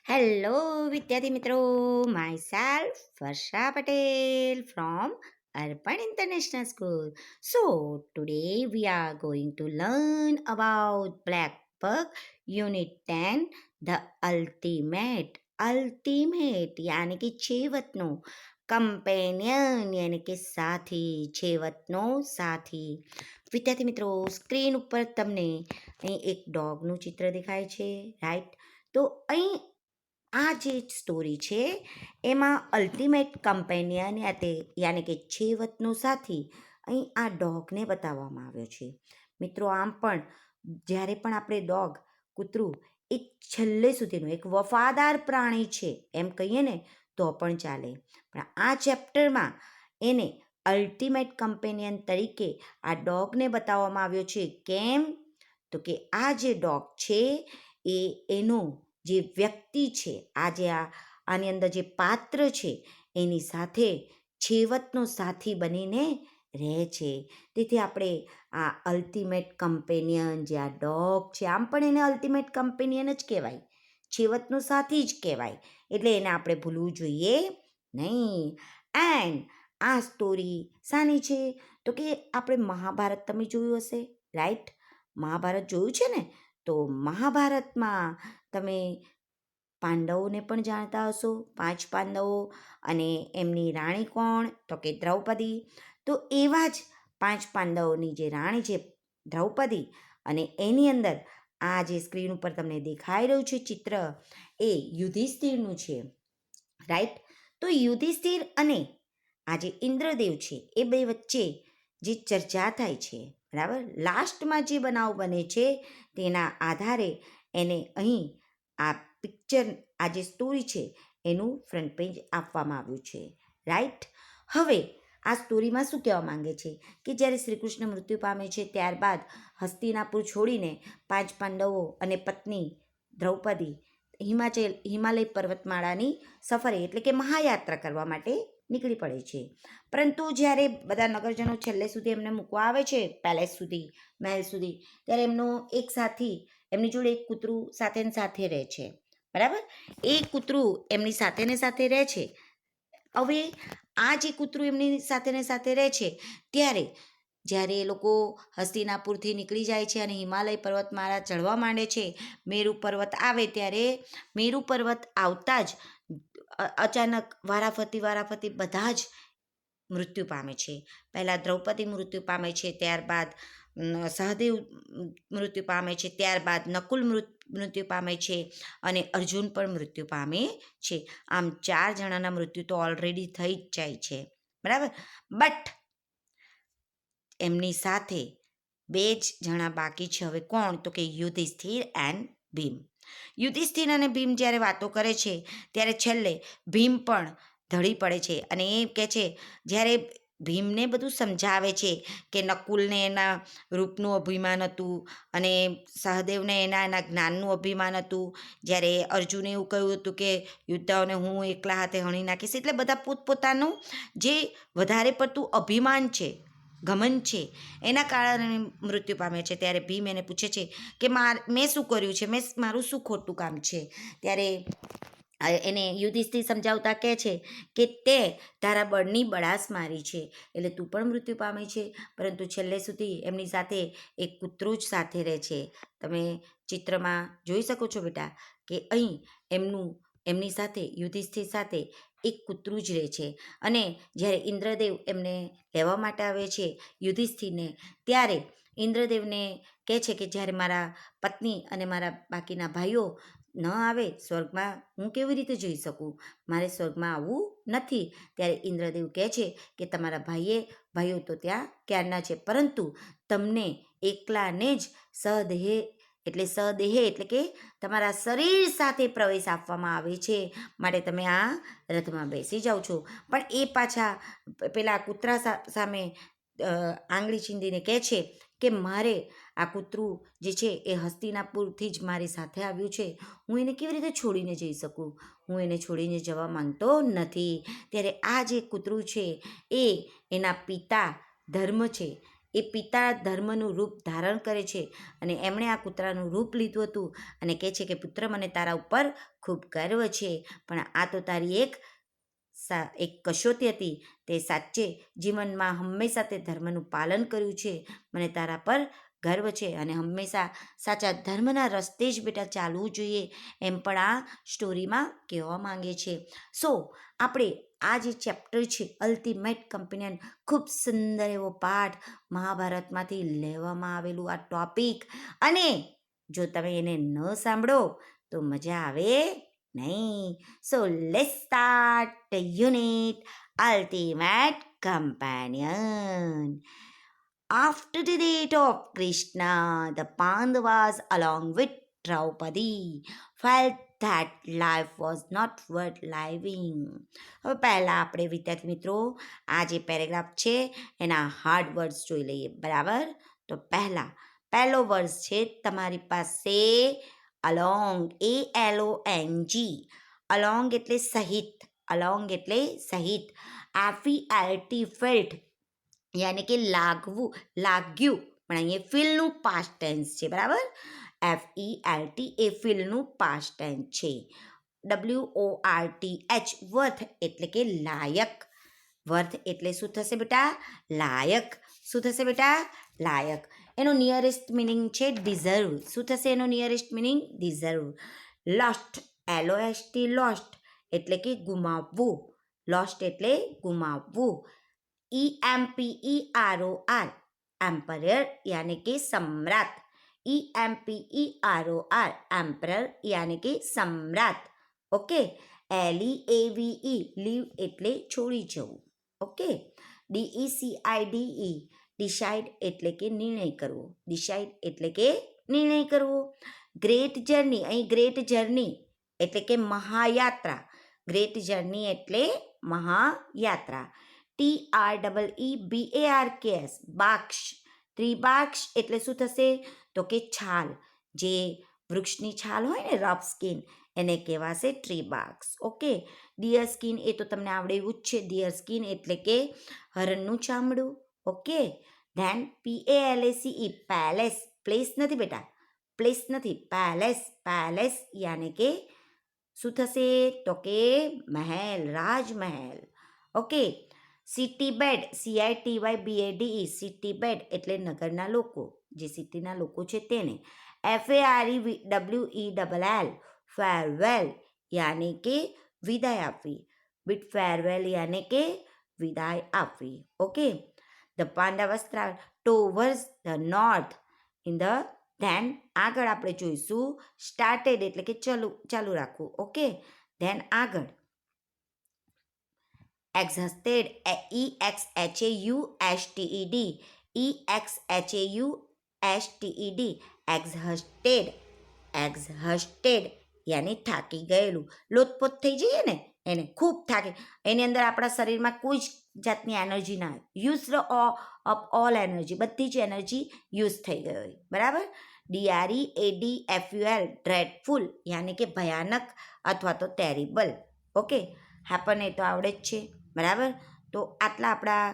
Hello વિદ્યાર્થી મિત્રો, myself Varsha Patel from Arpan International School. So today we are going to learn about Black Book Unit 10, The Ultimate यानी कि छेवतनो companion यानी कि साथी છેવતનો સાથી. વિદ્યાર્થી મિત્રો, સ્ક્રીન ઉપર તમને અહીં એક ડોગનું ચિત્ર દેખાય છે, રાઈટ? તો અહીં આ જે સ્ટોરી છે એમાં અલ્ટિમેટ કમ્પેનિયન યાની કે છેવતનો સાથી અહીં આ ડોગને બતાવવામાં આવ્યો છે. મિત્રો, આમ પણ જ્યારે પણ આપણે ડોગ, કૂતરું એક છેલ્લે સુધીનું એક વફાદાર પ્રાણી છે એમ કહીએ ને તો પણ ચાલે, પણ આ ચેપ્ટરમાં એને અલ્ટિમેટ કમ્પેનિયન તરીકે આ ડોગને બતાવવામાં આવ્યો છે. કેમ? તો કે આ જે ડોગ છે એનો જે વ્યક્તિ છે, આની અંદર જે પાત્ર છે એની સાથે છેવતનો સાથી બનીને રહે છે. તેથી આપણે આ અલ્ટિમેટ કમ્પેનિયન જે આ ડોગ છે, આમ પણ એને અલ્ટિમેટ કમ્પેનિયન જ કહેવાય, છેવતનો સાથી જ કહેવાય, એટલે એને આપણે ભૂલવું જોઈએ નહીં. એન્ડ આ સ્ટોરી શાની છે? તો કે આપણે મહાભારત તમે જોયું હશે, રાઈટ? મહાભારત જોયું છે ને? તો મહાભારતમાં તમે પાંડવોને પણ જાણતા હશો, 5 પાંડવો, અને એમની રાણી કોણ? તો કે દ્રૌપદી. તો એવા જ 5 પાંડવોની જે રાણી છે દ્રૌપદી, અને એની અંદર આ જે સ્ક્રીન ઉપર તમને દેખાઈ રહ્યું છે ચિત્ર, એ યુધિષ્ઠિરનું છે, રાઈટ? તો યુધિષ્ઠિર અને આ જે ઇન્દ્રદેવ છે એ બે વચ્ચે જે ચર્ચા થાય છે, બરાબર, લાસ્ટમાં જે બનાવ બને છે તેના આધારે એને અહીં આ પિક્ચર, આ જે સ્ટોરી છે એનું ફ્રન્ટ પેજ આપવામાં આવ્યું છે, રાઈટ? હવે આ સ્ટોરીમાં શું કહેવા માંગે છે કે જ્યારે શ્રી કૃષ્ણ મૃત્યુ પામે છે ત્યારબાદ હસ્તિનાપુર છોડીને 5 પાંડવો અને પત્ની દ્રૌપદી હિમાલય પર્વતમાળાની સફરે એટલે કે મહાયાત્રા કરવા માટે નીકળી પડે છે. પરંતુ જ્યારે બધા નગરજનો છેલ્લે સુધી એમને મૂકવા આવે છે પેલેસ સુધી, મહેલ સુધી, ત્યારે એમનો એક સાથી એમની જોડે એક કૂતરું સાથે ને સાથે રહે છે, બરાબર? એ કૂતરું એમની સાથે ને સાથે રહે છે. હવે આ જે કૂતરું એમની સાથે ને સાથે રહે છે ત્યારે જ્યારે એ લોકો હસ્તિનાપુરથી નીકળી જાય છે અને હિમાલય પર્વતમાળા ચડવા માંડે છે, મેરુ પર્વત આવે, ત્યારે મેરુ પર્વત આવતા જ અચાનક વારાફરતી બધા જ મૃત્યુ પામે છે. પહેલાં દ્રૌપદી મૃત્યુ પામે છે, ત્યારબાદ સહદેવ મૃત્યુ પામે છે, ત્યારબાદ નકુલ મૃત્યુ પામે છે, અને અર્જુન પણ મૃત્યુ પામે છે. આમ 4 જણાના મૃત્યુ તો ઓલરેડી થઈ જ જાય છે, બરાબર? બટ એમની સાથે 2 જ જણા બાકી છે. હવે કોણ? તો કે યુધિષ્ઠિર એન્ડ ભીમ. યુધિષ્ઠિર અને ભીમ જ્યારે વાતો કરે છે ત્યારે છેલ્લે ભીમ પણ ઢળી પડે છે અને એ કહે છે, જ્યારે ભીમને બધું સમજાવે છે કે નકુલને એના રૂપનું અભિમાન હતું અને સહદેવને એના જ્ઞાનનું અભિમાન હતું, જ્યારે અર્જુને એવું કહ્યું હતું કે યોદ્ધાઓને હું એકલા હાથે હણી નાખીશ, એટલે બધા પોતપોતાનું જે વધારે પડતું અભિમાન છે, ઘમંડ છે, એના કારણે મૃત્યુ પામે છે. ત્યારે ભીમ એને પૂછે છે કે મેં શું કર્યું છે, મારું શું ખોટું કામ છે? ત્યારે એને યુધિષ્ઠિર સમજાવતા કહે છે કે તે તારા બળની બળાસ મારી છે એટલે તું પણ મૃત્યુ પામે છે, પરંતુ છેલ્લે સુધી એમની સાથે એક કૂતરું જ સાથે રહે છે. તમે ચિત્રમાં જોઈ શકો છો બેટા કે અહીં એમની સાથે, યુધિષ્ઠિર સાથે એક કૂતરું જ રહે છે. અને જ્યારે ઇન્દ્રદેવ એમને લેવા માટે આવે છે યુધિષ્ઠિરને, ત્યારે ઇન્દ્રદેવને કહે છે કે જ્યારે મારા પત્ની અને મારા બાકીના ભાઈઓ ન આવે સ્વર્ગમાં, હું કેવી રીતે જઈ શકું? મારે સ્વર્ગમાં આવવું નથી. ત્યારે ઇન્દ્રદેવ કહે છે કે તમારા ભાઈઓ તો ત્યાં ક્યારના છે, પરંતુ તમને એકલાને જ સદેહે એટલે કે તમારા શરીર સાથે પ્રવેશ આપવામાં આવે છે, માટે તમે આ રથમાં બેસી જાઓ છો. પણ એ પાછા પેલા કૂતરા સામે આંગળી ચીંધીને કહે છે કે મારે આ કૂતરું જે છે એ હસ્તિનાપુરથી જ મારી સાથે આવ્યું છે, હું એને કેવી રીતે છોડીને જઈ શકું? હું એને છોડીને જવા માંગતો નથી. ત્યારે આ જે કૂતરું છે એ એના પિતા ધર્મ છે એ પિતા ધર્મનું રૂપ ધારણ કરે છે અને એમણે આ કૂતરાનું રૂપ લીધું હતું અને કહે છે કે પુત્ર મને તારા ઉપર ખૂબ ગર્વ છે, પણ આ તો તારી એક કસોટી હતી. તે સાચે જીવનમાં હંમેશા તે ધર્મનું પાલન કર્યું છે. મને તારા પર ગર્વ છે અને હંમેશા સાચા ધર્મના રસ્તે જ બેટા ચાલવું જોઈએ, એમ પણ આ સ્ટોરીમાં કહેવા માંગે છે. સો આપણે આ જે ચેપ્ટર છે અલ્ટિમેટ કમ્પેનિયન, ખૂબ સુંદર એવો પાઠ મહાભારતમાંથી લેવામાં આવેલું આ ટોપિક, અને જો તમે એને ન સાંભળો તો મજા આવે નહીં. સો let's start the unit Ultimate Companion. After the death of Krishna, the Pandavas, along with Draupadi, felt that life was not worth living. હવે પહેલાં આપણે વિદ્યાર્થી મિત્રો આ જે પેરેગ્રાફ છે એના હાર્ડ વર્ડ્સ જોઈ લઈએ, બરાબર? તો પહેલો વર્ડ છે તમારી પાસે અલોંગ, ALONG. અલોંગ એટલે સહિત, અલોંગ એટલે સહિત. FELT ફેલ્ટ યાની કે લાગ્યું, પણ અહીંયા ફીલનું પાસ્ટ ટેન્સ છે, બરાબર? FELT એ ફીલનું પાસ્ટ ટેન્સ છે. WORTH વર્થ એટલે કે લાયક. વર્થ એટલે શું થશે બેટા? લાયક. શું થશે બેટા? લાયક. એનો નિયરેસ્ટ મિનિંગ છે ડિઝર્વ. શું થશે એનો nearest meaning? Deserve. Lost, LOST lost એટલે કે ગુમાવવું. લોસ્ટ એટલે ગુમાવવું. EMPEROR એમ્પરર યાની કે સમ્રાટ. EMPEROR એમ્પરર યાની કે સમ્રાટ. ઓકે. LEAVE લીવ એટલે છોડી જવું. ઓકે. DECIDE ડિસાઇડ એટલે કે નિર્ણય કરવો. ડિસાઇડ એટલે કે નિર્ણય કરવો. ગ્રેટ જર્ની, અહીં ગ્રેટ જર્ની એટલે કે મહાયાત્રા. ગ્રેટ જર્ની એટલે મહાયાત્રા. TREEBARKS બાક્ષ. ત્રિબાક્ષ એટલે શું થશે? તો કે છાલ. જે વૃક્ષની છાલ હોય ને, રફ સ્કિન, એને કહેવાશે ટ્રીબાક્સ. ઓકે. ડિયર સ્કિન એ તો તમને આવડે એવું જ છે. ડિયર સ્કિન એટલે કે હરણનું ચામડું. Okay. Then PALACE palace. Place નથી બેટા, પ્લેસ નથી, પેલેસ. પેલેસ યાની કે શું થશે? તો કે મહેલ, રાજમહેલ. Okay. City bade, CITYBADE city bade એટલે નગરના લોકો, જે સિટીના લોકો છે તેને. FAREWELL ફેરવેલ યાની કે વિદાય આપવી. બિટ ફેરવેલ યાની કે વિદાય આપવી. Okay. The Pandavas travel towards the north in the then આગળ આપણે જોઈશું સ્ટાર્ટેડ એટલે કે ચાલુ રાખવું. ઓકે. ધેન આગળ exhausted, EXHAUSTED exhausted. exhausted યાની થાકી ગયેલું, લોથપોથ થઈ જઈએ ને એને, ખૂબ થાકી. એની અંદર આપણા શરીરમાં કોઈ જ જાતની એનર્જી ના હોય. યુઝ ઓફ ઓલ એનર્જી, બધી જ એનર્જી યુઝ થઈ ગઈ હોય, બરાબર? DREADFUL ડ્રેડફુલ યાની કે ભયાનક અથવા તો ટેરિબલ. ઓકે. હેપન એ તો આવડે જ છે, બરાબર? તો આટલા આપણા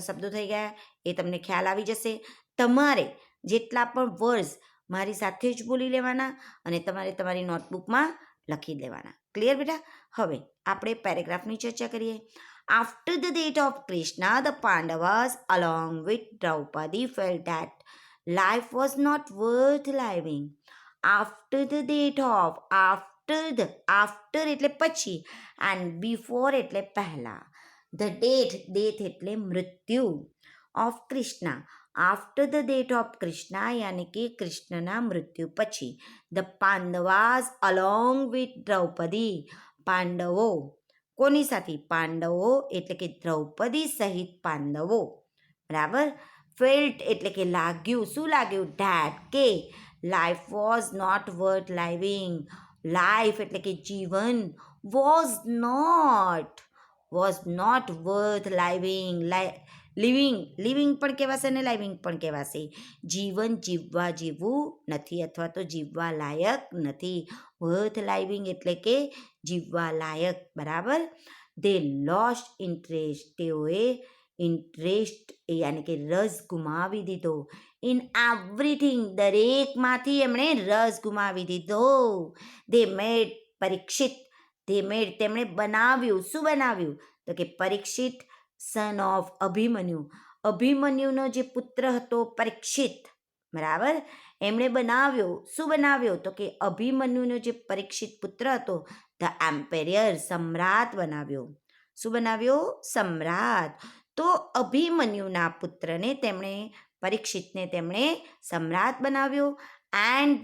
શબ્દો થઈ ગયા, એ તમને ખ્યાલ આવી જશે. તમારે જેટલા પણ વર્ડ્સ મારી સાથે જ બોલી લેવાના અને તમારે તમારી નોટબુકમાં લખી દેવાના. ક્લિયર બેટા? હવે આપણે પેરેગ્રાફની ચર્ચા કરીએ. After the death of Krishna the Pandavas along with Draupadi felt that life was not worth living. After the death of, after એટલે પછી, એન્ડ બિફોર એટલે પહેલા. ધ ડેથ એટલે મૃત્યુ. Of Krishna, after the death of Krishna યાની કે કૃષ્ણના મૃત્યુ પછી. The Pandavas along with Draupadi, પાંડવો કોની સાથે? પાંડવો એટલે કે દ્રૌપદી સહિત પાંડવો, બરાબર? ફેલ્ટ એટલે કે લાગ્યું. શું લાગ્યું? ધેટ કે life was not worth living. Life એટલે કે જીવન, was not worth living. Living પણ કહેવાશે અને લાઇવિંગ પણ કહેવાશે. જીવન જીવવા જેવું નથી અથવા તો જીવવા લાયક નથી. વર્થ લાઇવિંગ એટલે કે જીવવા લાયક, બરાબર? ધે લોસ્ટ ઇન્ટરેસ્ટ, તેઓએ ઇન્ટરેસ્ટ યાની કે રસ ગુમાવી દીધો. ઇન એવરીથિંગ, દરેકમાંથી એમણે રસ ગુમાવી દીધો. ધે મેડ પરીક્ષિત, તેમણે બનાવ્યું. શું બનાવ્યું? તો કે પરીક્ષિત સન ઓફ અભિમન્યુ, અભિમન્યુનો જે પુત્ર હતો પરીક્ષિત, બરાબર, એમણે બનાવ્યો. શું બનાવ્યો? તો કે અભિમન્યુનો જે પરીક્ષિત પુત્ર હતો ધ એમ્પેરિયર, સમ્રાટ બનાવ્યો. શું બનાવ્યો? સમ્રાટ. તો અભિમન્યુના પુત્રને તેમણે, પરીક્ષિતને તેમણે સમ્રાટ બનાવ્યો. એન્ડ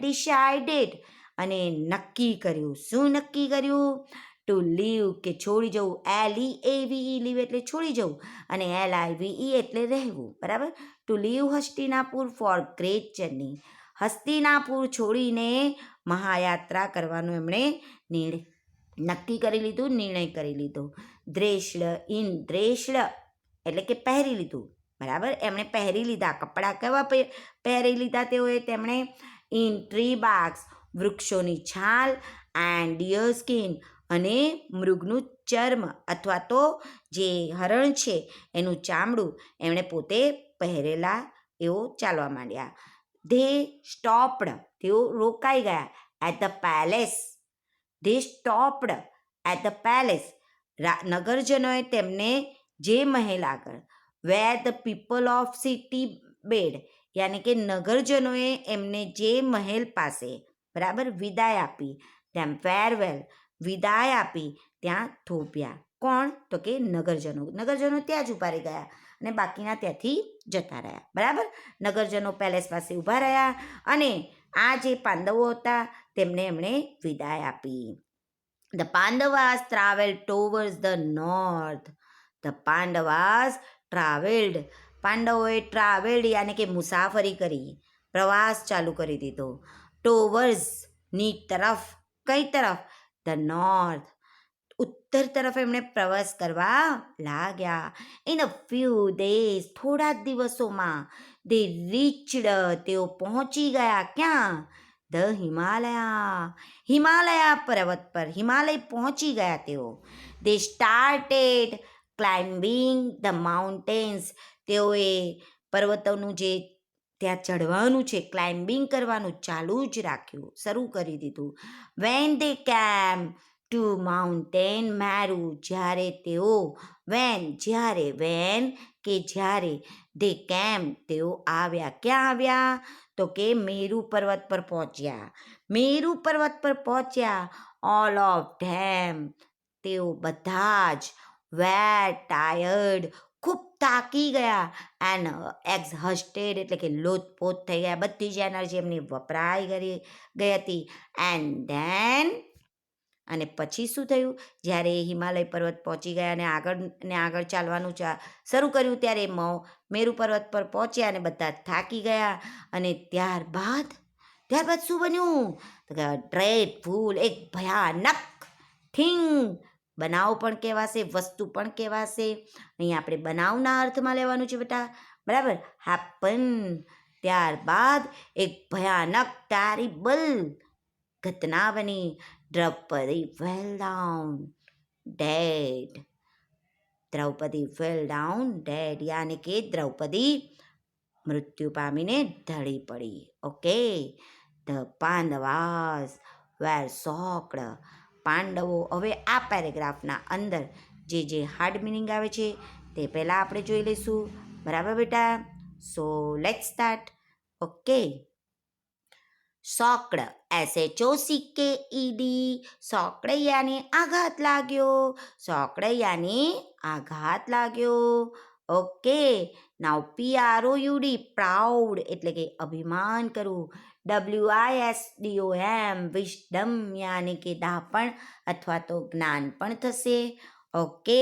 ડિસાઇડેડ, અને નક્કી કર્યું. શું નક્કી કર્યું? ટુ લીવ, કે છોડી જવું. લીવ એટલે છોડી જવું, અને LIVE એટલે રહેવું, બરાબર. To leave Hastinapur for great journey, Hastinapur છોડીને મહાયાત્રા કરવાનું એમણે નક્કી કરી લીધું, નિર્ણય કરી લીધો. ડ્રેસ્ડ એટલે કે પહેરી લીધું, બરાબર. એમણે પહેરી લીધા કપડાં. કેવા પહેરી લીધા તેમણે? ઇન ટ્રી બાર્ક્સ, વૃક્ષોની છાલ, એન્ડ ડિયર સ્કિન, અને મૃગનું ચર્મ અથવા તો જે હરણ છે એનું ચામડું એમણે પોતે પહેરેલા. એઓ ચાલવા માંડ્યા. ધે સ્ટોપ્ડ, તેઓ રોકાઈ ગયા. At the palace, they stopped at the palace, નગરજનોએ તેમને જે મહેલ આગળ, where the people of city bade, યાની કે નગરજનોએ એમને જે મહેલ પાસે, બરાબર, વિદાય આપી. તેમ ફેરવેલ, વિદાય આપી, ત્યાં થોભ્યા. કોણ? તો કે નગરજનો ત્યાં જ ઊભા રહી ગયા, અને બાકીના ત્યાંથી જતા રહ્યા, બરાબર. નગરજનો પેલેસ પાસે ઊભા રહ્યા, અને આ જે પાંડવો હતા તેમને એમણે વિદાય આપી. The Pandavas travelled towards the north, the Pandavas travelled, પાંડવોએ ટ્રાવેલ્ડ યાની કે મુસાફરી કરી, પ્રવાસ ચાલુ કરી દીધો. ટુવર્ડ્સ ની તરફ, કઈ તરફ? ધ નોર્થ, ઉત્તર તરફ એમણે પ્રવાસ કરવા લાગ્યા. ઇન અ ફ્યુ ડેઝ, થોડા જ દિવસોમાં, દે રીચડ, તેઓ પહોંચી ગયા. ક્યાં? ધ હિમાલયા પર્વત પર, હિમાલય પહોંચી ગયા તેઓ. દે સ્ટાર્ટેડ ક્લાઇમ્બિંગ ધ માઉન્ટેન્સ, તેઓએ પર્વતોનું જે ત્યાં ચડવાનું છે, ક્લાઇમ્બિંગ કરવાનું ચાલુ જ રાખ્યું, શરૂ કરી દીધું. When they came to mountain Meru, જ્યારે તેઓ, જ્યારે દે કેમ, તેઓ આવ્યા. ક્યાં આવ્યા? તો કે મેરુ પર્વત પર પહોંચ્યા. મેરુ પર્વત પર પહોંચ્યા. ઓલ ઓફ ધેમ, તેઓ બધા જ, વેર ટાયર્ડ, ખૂબ થાકી ગયા. એન્ડ એક્ઝહસ્ટેડ એટલે કે લોથપોથ થઈ ગયા. બધી જ એનર્જી એમની વપરાઈ ગઈ હતી. એન્ડ ધેન, અને પછી શું થયું? જ્યારે હિમાલય પર્વત પહોંચી ગયા અને આગળ ચાલવાનું શરૂ કર્યું, ત્યારે મેરુ પર્વત પર પહોંચ્યા અને બધા થાકી ગયા. અને ત્યારબાદ શું બન્યું? તો કે ડ્રેડફુલ, એક ભયાનક થિંગ, બનાવ પણ કહેવાશે, વસ્તુ પણ કહેવાશે. અહીંયા આપણે બનાવના અર્થમાં લેવાનું છે બેટા, બરાબર. હેપન, ત્યારબાદ એક ભયાનક, ટેરિબલ ઘટના બની. Draupadi fell down dead, Draupadi fell down dead, યાની કે દ્રૌપદી મૃત્યુ પામીને ઢળી પડી. Okay. The Pandavas were shocked, પાંડવો, હવે આ પેરેગ્રાફના અંદર જે હાર્ડ મિનિંગ આવે છે તે પહેલાં આપણે જોઈ લઈશું, બરાબર બેટા. So let's start. Okay. Shocked, SHOCKED, shocked યાની આઘાત લાગ્યો, શોક્ડ યાની આઘાત લાગ્યો. ઓકે. નાઉ PROUD, પ્રાઉડ એટલે કે અભિમાન કરવું. WISDOM, વિસ્ડમ યાની કે દાપણ અથવા તો જ્ઞાન પણ થશે. ઓકે.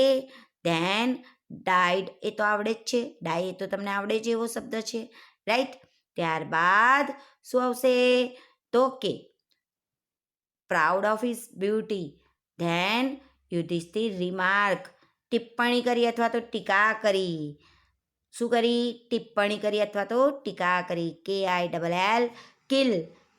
ધેન ડાઈડ, એ તો આવડે જ છે, ડાઈ એ તો તમને આવડે જ એવો શબ્દ છે, રાઈટ. ત્યારબાદ શું આવશે? તો કે proud of his beauty. Then Yudhishthira remark, ટિપ્પણી કરી અથવા તો ટીકા કરી. શું કરી? ટિપ્પણી કરી અથવા તો ટીકા કરી. KILL, કિલ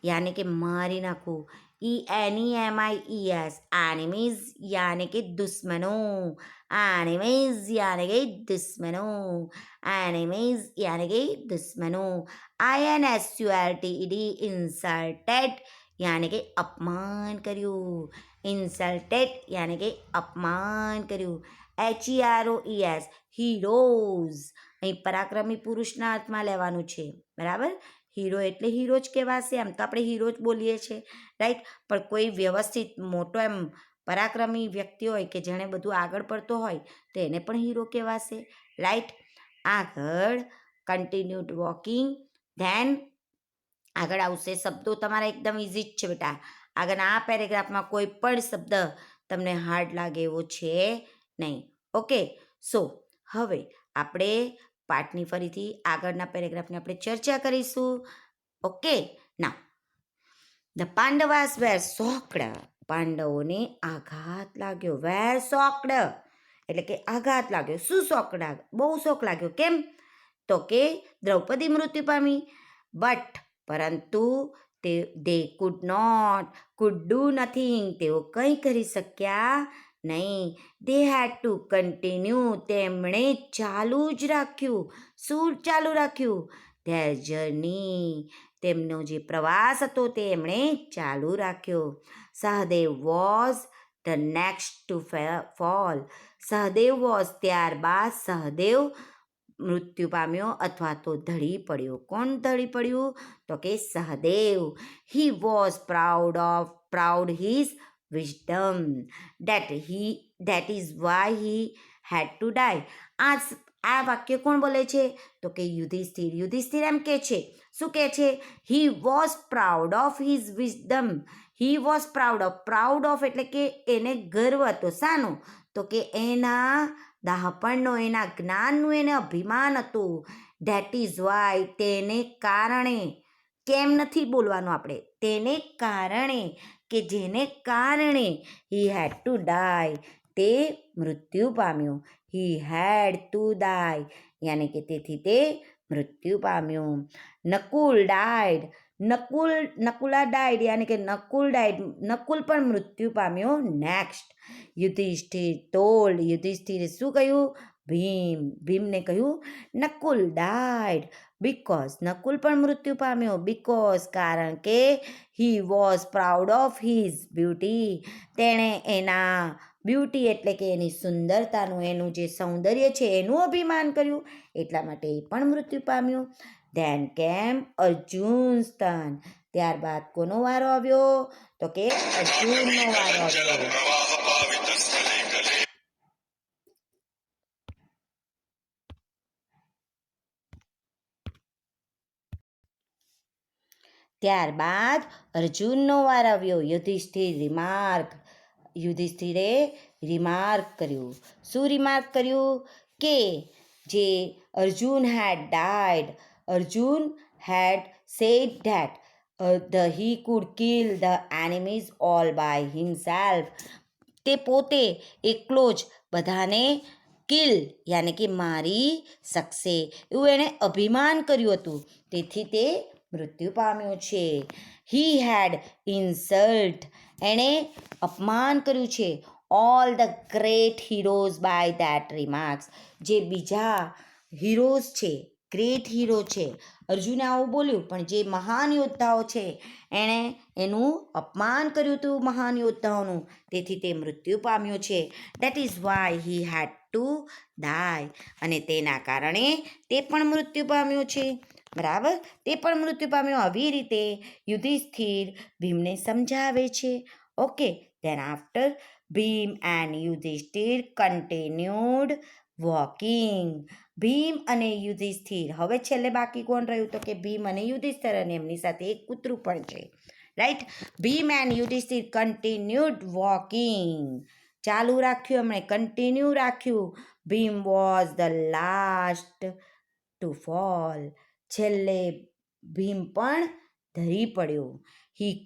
યાની કે મારી નાખવું. ENEMIES एनिमीज यानी कि दुश्मनों एनिमीज यानी कि दुश्मनों एनिमीज यानी कि दुश्मनों INSULTED इंसल्टेड यानी कि अपमान કર્યું ઇન્સલ્ટેડ यानी કે અપમાન કર્યું HEROES હીરોઝ અહીં પરાક્રમી પુરુષના અર્થમાં લેવાનું છે બરાબર હીરો એટલે હીરો જ કહેવાશે એમ તો આપણે હીરો જ બોલીએ છીએ રાઈટ પણ કોઈ વ્યવસ્થિત મોટો એમ પરાક્રમી વ્યક્તિ હોય કે જેણે બધું આગળ પડતો હોય તો એને પણ હીરો કહેવાશે રાઈટ આગળ કન્ટિન્યુડ વોકિંગ ધેન આગળ આવશે શબ્દો તમારા એકદમ ઇઝી જ છે બેટા આગળના આ પેરેગ્રાફમાં કોઈ પણ શબ્દ તમને હાર્ડ લાગે એવો છે નહીં ઓકે સો હવે આપણે પાઠની ફરીથી આગળના પેરેગ્રાફની આપણે ચર્ચા કરીશું ઓકે ના ધ પાંડવાસ વેર શોકડ પાંડવોને આઘાત લાગ્યો વેર શોકડ એટલે કે આઘાત લાગ્યો શું શોક બહુ શોક લાગ્યો કેમ તો કે દ્રૌપદી મૃત્યુ પામી બટ પરંતુ દે કુડ ડુ નથિંગ તેઓ કંઈ કરી શક્યા નહીં દે હેડ ટુ કન્ટિન્યુ તેમણે ચાલુ જ રાખ્યું શું ચાલુ રાખ્યું ધેર જર્ની તેમનો જે પ્રવાસ હતો તે એમણે ચાલુ રાખ્યો Sahadeva was the next to fall Sahadeva was ત્યારબાદ સહદેવ મૃત્યુ પામ્યો અથવા તો ઢળી પડ્યો કોણ ઢળી પડ્યું તો કે Sahadev he was proud his wisdom that is why he had to die આ વાક્ય કોણ બોલે છે તો કે યુધિષ્ઠિર એમ કે છે શું કહે છે he was proud of his wisdom he was proud of એટલે કે એને ગર્વ હતો શાનો તો કે એના દાહપણનો એના જ્ઞાનનું એને અભિમાન હતું ધેટ ઇઝ વાય તેને કારણે કેમ નથી બોલવાનું આપણે તેને કારણે કે જેને કારણે હી હેડ ટુ ડાય તે મૃત્યુ પામ્યો હી હેડ ટુ ડાય યાની કે તેથી તે મૃત્યુ પામ્યું નકુલા ડાયડ યાની કે નકુલ પણ મૃત્યુ પામ્યો નેક્સ્ટ યુધિષ્ઠિરે શું કહ્યું ભીમને કહ્યું નકુલ ડાયડ બીકોઝ નકુલ પણ મૃત્યુ પામ્યો બીકોઝ કારણ કે હી was proud of his beauty તેણે એના બ્યુટી એટલે કે એની સુંદરતાનું એનું જે સૌંદર્ય છે એનું અભિમાન કર્યું એટલા માટે એ પણ મૃત્યુ પામ્યું ધેન કેમ અર્જુન સ્તન ત્યારબાદ કોનો વારો આવ્યો તો કે અર્જુનનો વારો આવ્યો ત્યારબાદ અર્જુનનો વાર આવ્યો યુધિષ્ઠિરે રિમાર્ક કર્યું શું રિમાર્ક કર્યું કે જે Arjun had said that he could kill the enemies all by himself તે પોતે એકલો જ બધાને કિલ યાની કે મારી શકશે એવું એણે અભિમાન કર્યું હતું તેથી તે મૃત્યુ પામ્યો છે હી હેડ ઇન્સલ્ટ એણે અપમાન કર્યું છે all the great heroes by that remarks જે બીજા હીરોઝ છે ગ્રેટ હીરો છે અર્જુને આવું બોલ્યું પણ જે મહાન યોદ્ધાઓ છે એણે એનું અપમાન કર્યું હતું મહાન યોદ્ધાઓનું તેથી તે મૃત્યુ પામ્યો છે that is why he had to die અને તેના કારણે તે પણ મૃત્યુ પામ્યો છે બરાબર તે પણ મૃત્યુ પામ્યો આવી રીતે યુધિષ્ઠિર ભીમને સમજાવે છે okay then after Bhima and Yudhishthira continued walking Bhima અને યુધિષ્ઠિર હવે છેલ્લે બાકી કોણ રહ્યું તો કે ભીમ અને યુધિષ્ઠિર અને એમની સાથે એક કૂતરું પણ છે right Bhima and Yudhishthira continued walking ચાલુ રાખ્યું એમણે કન્ટિન્યુ રાખ્યું Bhima was the last to fall છેલ્લે ભીમ પણ ધરી પડ્યો હી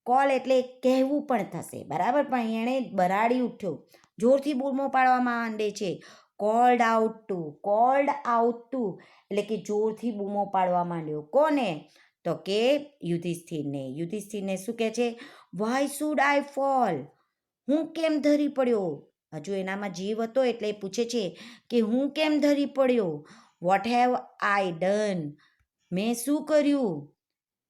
કોલ એટલે કહેવું પણ થશે બરાબર પણ એણે બરાડી ઉઠ્યો જોરથી બૂમો પાડવામાં માંડે છે કોલ્ડ આઉટ ટુ એટલે કે જોરથી બૂમો પાડવા માંડ્યો કોને તો કે યુધિષ્ઠિરને શું કહે છે? Why should I fall? હું કેમ ધરી પડ્યો? હજુ એનામાં જીવ હતો એટલે એ પૂછે છે કે હું કેમ ધરી પડ્યો? What have I done? મેં શું કર્યું?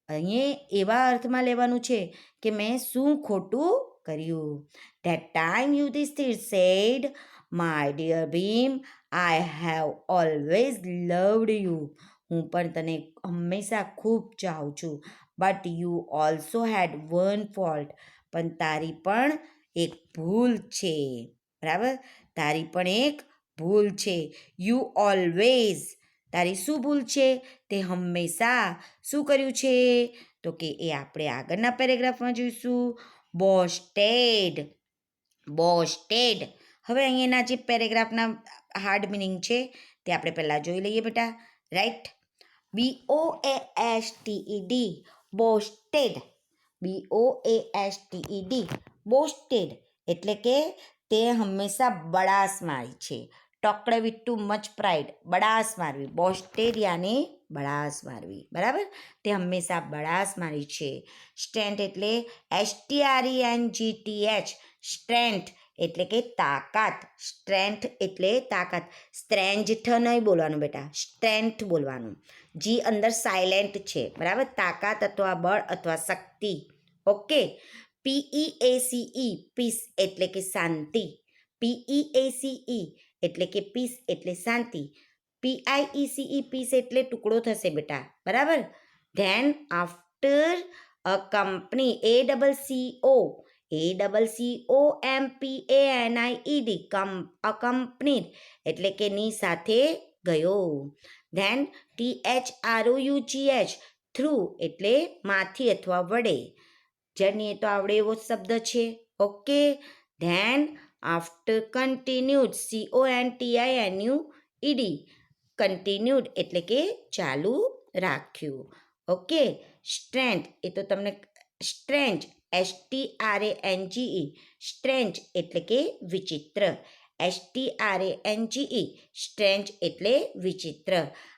અહીંયા એવા અર્થમાં લેવાનું છે કે મેં શું ખોટું કર્યું. That time Yudhishthira said, my dear Bhima, I have always loved you. હું પણ તને હંમેશા ખૂબ ચાહું છું. But you also had one fault. પણ તારી પણ એક ભૂલ છે. બરાબર? તારી પણ એક ભૂલ છે. યુ ઓલવેઝ, તારી શું ભૂલ છે? તે હંમેશા શું કર્યું છે? તો કે એ આપણે આગળના પેરેગ્રાફમાં જોઈશું. બોસ્ટેડ. હવે અહીંયાના જે પેરેગ્રાફના હાર્ડ મિનિંગ છે તે આપણે પહેલાં જોઈ લઈએ બેટા. રાઈટ? BOASTED, બોસ્ટેડ. BOASTED, બોસ્ટેડ એટલે કે તે હંમેશા બડાસ મારી છે. ટોકડે વિથ ટુ મચ પ્રાઇડ, બડાસ મારવી. બોસ્ટેડ યાની બડાસ મારવી. બરાબર? તે હંમેશા બડાસ મારી છે. સ્ટ્રેન્થ એટલે STRENGTH, સ્ટ્રેન્થ એટલે કે તાકાત. સ્ટ્રેન્થ એટલે તાકાત. સ્ટ્રેન્થ નહીં બોલવાનું બેટા, સ્ટ્રેન્થ બોલવાનું. જી અંદર સાયલેન્ટ છે. બરાબર? તાકાત અથવા બળ અથવા શક્તિ. ઓકે. PEACE, પીસ એટલે કે શાંતિ. PEACE એટલે કે પીસ એટલે શાંતિ. PIECE, પીસ એટલે ટુકડો થશે બેટા. બરાબર? Than after a company, ACCOMPANIED, અકમ્પનીડ એટલે કે ની સાથે ગયો. ધેન THROUGH, થ્રુ એટલે માંથી અથવા વડે. જર્ની એ તો આવડે એવો શબ્દ છે. Okay. Then after continued, CONTINUED, continued એટલે કે ચાલુ રાખ્યું. ઓકે. સ્ટ્રેન્થ એ તો તમને સ્ટ્રેન્જ, STRANGE, સ્ટ્રેન્જ એટલે કે વિચિત્ર. STRANGE, સ્ટ્રેન્જ એટલે વિચિત્ર.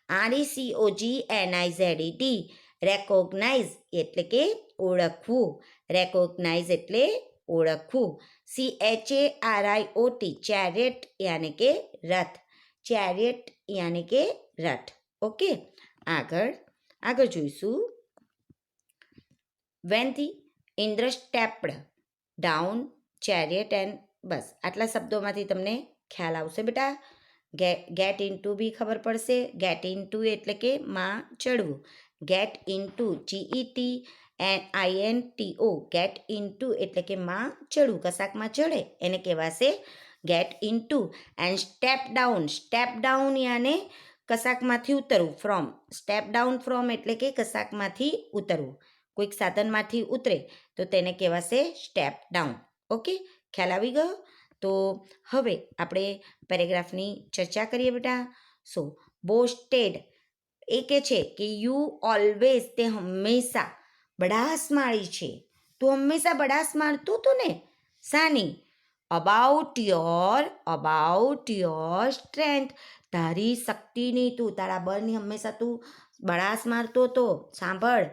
RECOGNIZED, રેકોગ્નાઇઝ એટલે કે ઓળખવું. રેકોગ્નાઇઝ એટલે ઓળખવું. CHARIOT, ચેરિયટ યાની કે રથ. ચેરિયટ યાની કે રથ. ઓકે. આગળ જોઈશું. When the Indra stepped down chariot and, બસ આટલા શબ્દોમાંથી તમને ખ્યાલ આવશે બેટા. ગેટ ઇન્ટુ બી ખબર પડશે. ગેટ ઇન્ટુ એટલે કે માં ચડવું. Get into, GETINTO, get into એટલે કે માં ચડવું. કશાકમાં ચડે એને કહેવાશે get into. And step down યાને કશાકમાંથી ઉતરવું. ફ્રોમ, સ્ટેપ ડાઉન ફ્રોમ એટલે કે કશાકમાંથી ઉતરવું. કોઈક સાધનમાંથી ઉતરે તો તેને કહેવાશે સ્ટેપ ડાઉન. ઓકે. ખ્યાલ આવી ગયો? તો હવે આપણે પેરેગ્રાફની ચર્ચા કરીએ બેટા. સો બોસ્ટેડ એ કહે છે કે યુ ઓલવેઝ, તે હંમેશા બડાસ મારી છે. તું હંમેશા બડાસ મારતો હતો ને. શાની? અબાઉટ યોર સ્ટ્રેન્થ, તારી શક્તિની, તું તારા બળની હંમેશા તું બડાસ મારતો હતો. સાંભળ.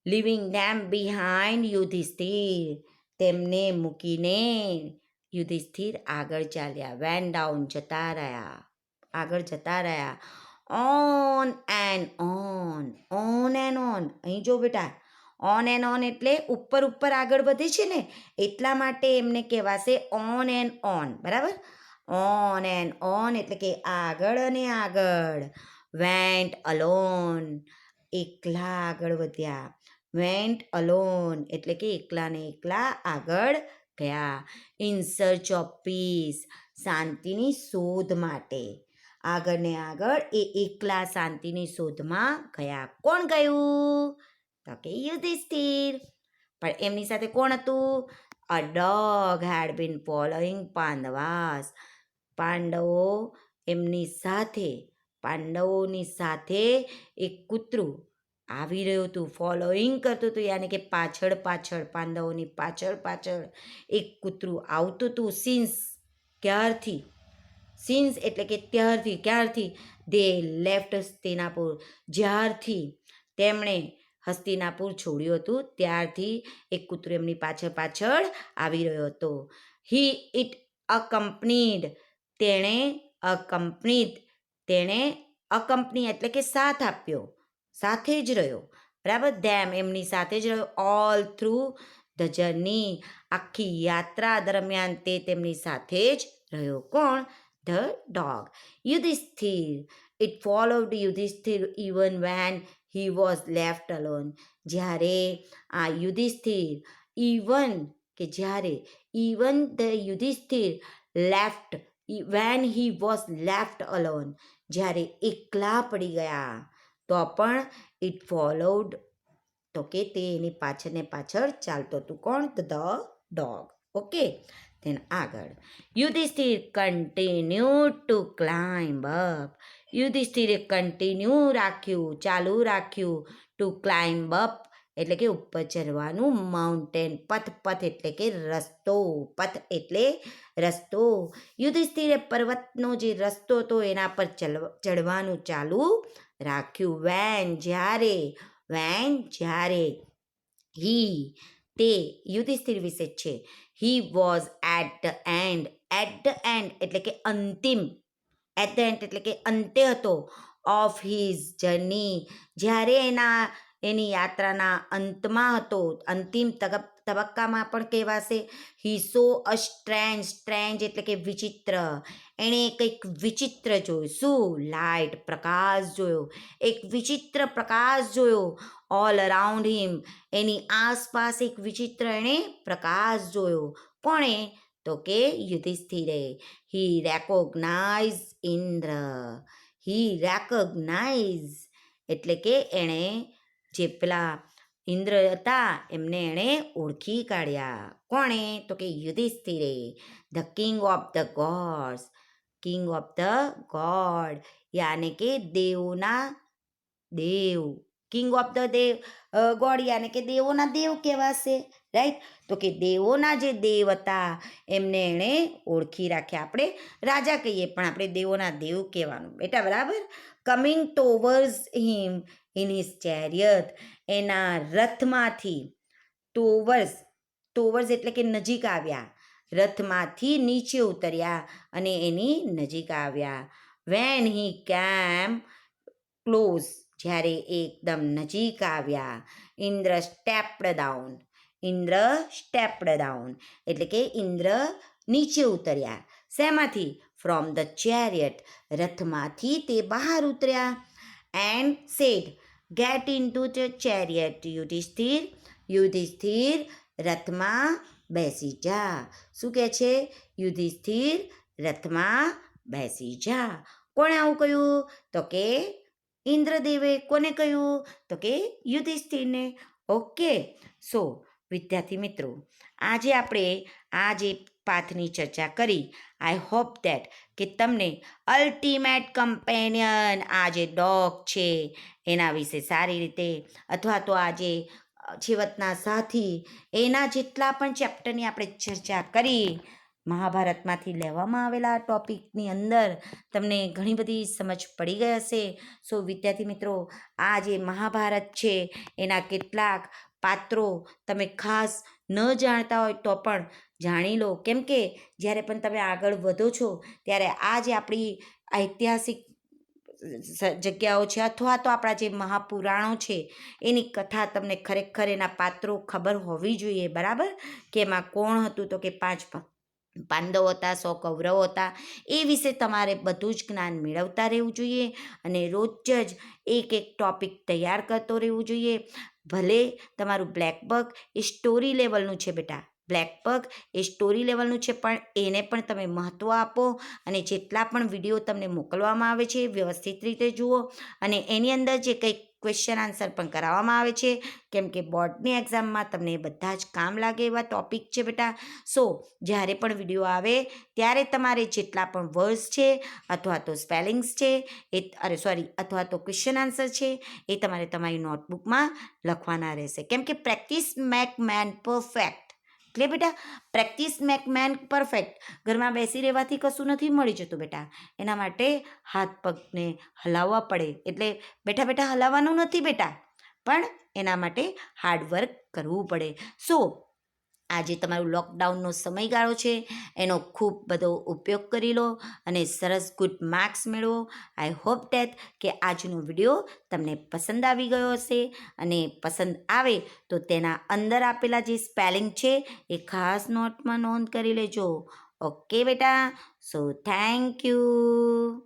લિવિંગ ધેમ બિહાઇન્ડ, યુધિષ્ઠિર, તેમને મૂકીને યુધિષ્ઠિર આગળ ચાલ્યા. વેન ડાઉન, આગળ જતા રહ્યા. ઓન એન્ડ ઓન, અહીં જો બેટા. ઓન એટલે ઉપર આગળ વધે છે ને, એટલા માટે એમને કહેવાશે ઓન એન્ડ ઓન. બરાબર? ઓન એન્ડ ઓન એટલે કે આગળ અને આગળ. વેન્ટ અલોન, એકલા આગળ વધ્યા. વેન્ટ અલોન એટલે કે એકલા ને એકલા આગળ ગયા. ઇન સર્ચ ઓફ પીસ, શાંતિની શોધ માટે. આગળ ને આગળ એ એકલા શાંતિની શોધમાં ગયા. કોણ ગયું? તો કે યુધિષ્ઠિર. પણ એમની સાથે કોણ હતું? A dog head bin following Pandavas. પાંડવોની સાથે એક કૂતરું આવી રહ્યું હતું. ફોલોઈંગ કરતું હતું યાની કે પાછળ પાંડવોની પાછળ એક કૂતરું આવતું હતું. સિન્સ એટલે કે ત્યારથી. ક્યારથી? દે લેફ્ટ હસ્તિનાપુર, જ્યારથી તેમણે હસ્તિનાપુર છોડ્યું હતું ત્યારથી એક કૂતરો એમની પાછળ પાછળ આવી રહ્યો હતો. હી ઇટ અકમ્પનીડ, તેણે અકમ્પની એટલે કે સાથ આપ્યો, સાથે જ રહ્યો, બરાબર. ધેમ એમની સાથે જ રહ્યો. ઓલ થ્રુ ધ જર્ની, આખી યાત્રા દરમિયાન તે તેમની સાથે જ રહ્યો. કોણ? The dog. Yudhishthira, it followed Yudhishthira even when he was left alone. જ્યારે આ Yudhishthira, even the Yudhishthira left when he was left alone, જ્યારે એકલા પડી ગયા તો પણ ઇટ ફોલોડ, તો કે તે એની પાછળ ને પાછળ ચાલતો હતું. કોણ? The dog. ઓકે. then આગળ Yudhishthira continue to climb up. યુધિષ્ઠિરે ચાલુ રાખ્યું ટુ ક્લાઇમ્બ અપ એટલે કે ઉપર ચડવાનું, માઉન્ટેન, પથ એટલે કે રસ્તો, પથ એટલે રસ્તો. યુધિષ્ઠિરે પર્વતનો જે રસ્તો હતો એના પર ચડવાનું ચાલુ રાખ્યું. વેન જ્યારે તે યુધિષ્ઠિર વિશે છે. He was at the end એટલે કે અંતિમ, એટલે કે અંતે હતો, ઓફ હિઝ જર્ની, જ્યારે એની યાત્રાના અંતમાં હતો, અંતિમ તબક્કામાં પણ કહેવાશે. હી સો અ સ્ટ્રેન્જ એટલે કે વિચિત્ર, એણે કંઈક વિચિત્ર જોયું. શું? લાઇટ, પ્રકાશ જોયો, એક વિચિત્ર પ્રકાશ જોયો. ઓલ અરાઉન્ડ હિમ, એની આસપાસ એક વિચિત્ર એણે પ્રકાશ જોયો. કોણે? તો કે યુધિષ્ઠિરે. હી રેકોગ્નાઇઝ એટલે કે એણે જે પેલા ઇન્દ્ર હતા એમને એણે ઓળખી કાઢ્યા. કોણે? તો કે યુધિષ્ઠિરે. The king of the god યાને કે દેવોના દેવ, કિંગ ઓફ ધ ગોડ યાને કે દેવોના દેવ કહેવાશે, રાઈટ. તો કે દેવોના જે દેવ હતા એમને એણે ઓળખી રાખ્યા. આપણે રાજા કહીએ પણ આપણે દેવોના દેવ કહેવાનું બેટા, બરાબર. Coming towards him in his chariot, એના રથમાંથી, ટુવર્ડ્સ એટલે કે નજીક આવ્યા, રથમાંથી નીચે ઉતર્યા અને એની નજીક આવ્યા. વેન હી કેમ ક્લોઝ, જ્યારે એકદમ નજીક આવ્યા. ઇન્દ્ર સ્ટેપ્ડ ડાઉન એટલે કે ઇન્દ્ર નીચે ઉતર્યા. શેમાંથી? ફ્રોમ ધ ચેરિયટ, રથમાંથી તે બહાર ઉતર્યા. And said, get into the chariot Yudhishthira, રથમાં બેસી જા. શું કહે છે? યુધિષ્ઠિર, રથમાં બેસી જા. કોણે આવું કહ્યું? તો કે ઇન્દ્રદેવે. કોને કહ્યું? તો કે યુધિષ્ઠિરને. ઓકે. સો વિદ્યાર્થી મિત્રો, આજે આપણે આ જે પાઠની ચર્ચા કરી, આઈ હોપ ધેટ કે તમને અલ્ટિમેટ કમ્પેનિયન, આ જે ડોગ છે એના વિશે સારી રીતે, અથવા તો આ જે છેવટના સાથી, એના જેટલા પણ ચેપ્ટરની આપણે ચર્ચા કરી, મહાભારતમાંથી લેવામાં આવેલા ટોપિકની અંદર તમને ઘણી બધી સમજ પડી ગઈ હશે. સો વિદ્યાર્થી મિત્રો, આ જે મહાભારત છે એના કેટલાક પાત્રો તમે ખાસ ન જાણતા હોય તો પણ જાણી લો, કેમ કે જ્યારે પણ તમે આગળ વધો છો ત્યારે આ જે આપણી ઐતિહાસિક જગ્યાઓ છે અથવા તો આપણા જે મહાપુરાણો છે એની કથા તમને ખરેખર એના પાત્રો ખબર હોવી જોઈએ, બરાબર. કે એમાં કોણ હતું? તો કે 5 પાંડવો હતા, 100 કૌરવો હતા. એ વિશે તમારે બધું જ જ્ઞાન મેળવતા રહેવું જોઈએ અને રોજ જ એક ટોપિક તૈયાર કરતો રહેવું જોઈએ. ભલે તમારું બ્લેક બક એ સ્ટોરી લેવલનું છે બેટા, બ્લેક બક એ સ્ટોરી લેવલનું છે, પણ એને પણ તમે મહત્ત્વ આપો અને જેટલા પણ વિડીયો તમને મોકલવામાં આવે છે વ્યવસ્થિત રીતે જુઓ અને એની અંદર જે કંઈક ક્વેશ્ચન આન્સર પણ કરાવવામાં આવે છે, કેમ કે બોર્ડની એક્ઝામમાં તમને બધા જ કામ લાગે એવા ટોપિક છે બેટા. સો જ્યારે પણ વિડીયો આવે ત્યારે તમારે જેટલા પણ વર્ડ્સ છે અથવા તો સ્પેલિંગ્સ છે અથવા તો ક્વેશ્ચન આન્સર છે એ તમારે તમારી નોટબુકમાં લખવાના રહેશે, કેમ કે પ્રેક્ટિસ મેક મેન પરફેક્ટ. એટલે બેટા પ્રેક્ટિસ મેક મેન પરફેક્ટ. ઘરમાં બેસી રહેવાથી કશું નથી મળી જતું બેટા, એના માટે હાથ પગને હલાવવા પડે. એટલે બેઠા બેઠા હલાવવાનું નથી બેટા, પણ એના માટે હાર્ડવર્ક કરવું પડે. સો આજે તમારું લોકડાઉનનો સમયગાળો છે એનો ખૂબ બધો ઉપયોગ કરી લો અને સરસ ગુડ માર્ક્સ મેળવો. આઈ હોપ ડેટ કે આજનો વિડીયો તમને પસંદ આવી ગયો હશે અને પસંદ આવે તો તેના અંદર આપેલા જે સ્પેલિંગ છે એ ખાસ નોટમાં નોંધ કરી લેજો. ઓકે બેટા, સો થેન્ક યુ.